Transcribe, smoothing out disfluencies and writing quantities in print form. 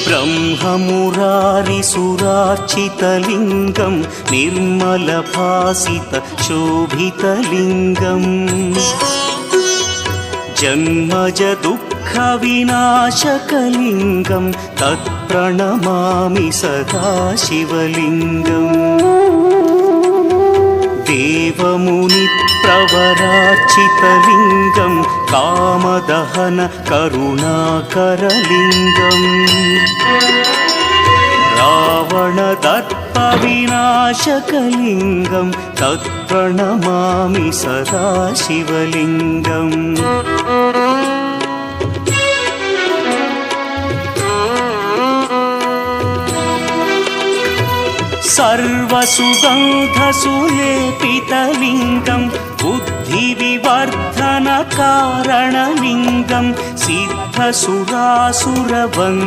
ब्रह्ममुरारिसुरार्चितलिङ्गं निर्मलभासितशोभितलिङ्गम् जन्मजदुःखविनाशकलिङ्गं तत्प्रणमामि सदा शिवलिङ्गम् देवमुनिप्रवरार्चितलिङ्गं कामदहन करुणाकरलिङ्गम् रावणदर्पविनाशकलिङ्गं तत्प्रणमामि सदा शिवलिङ्गम् सर्वसुगन्धसुलेपितलिङ्गं बुद्धिविवर्धनकारणलिङ्गं सिद्धसुरासुरवन्द्यलिङ्गम्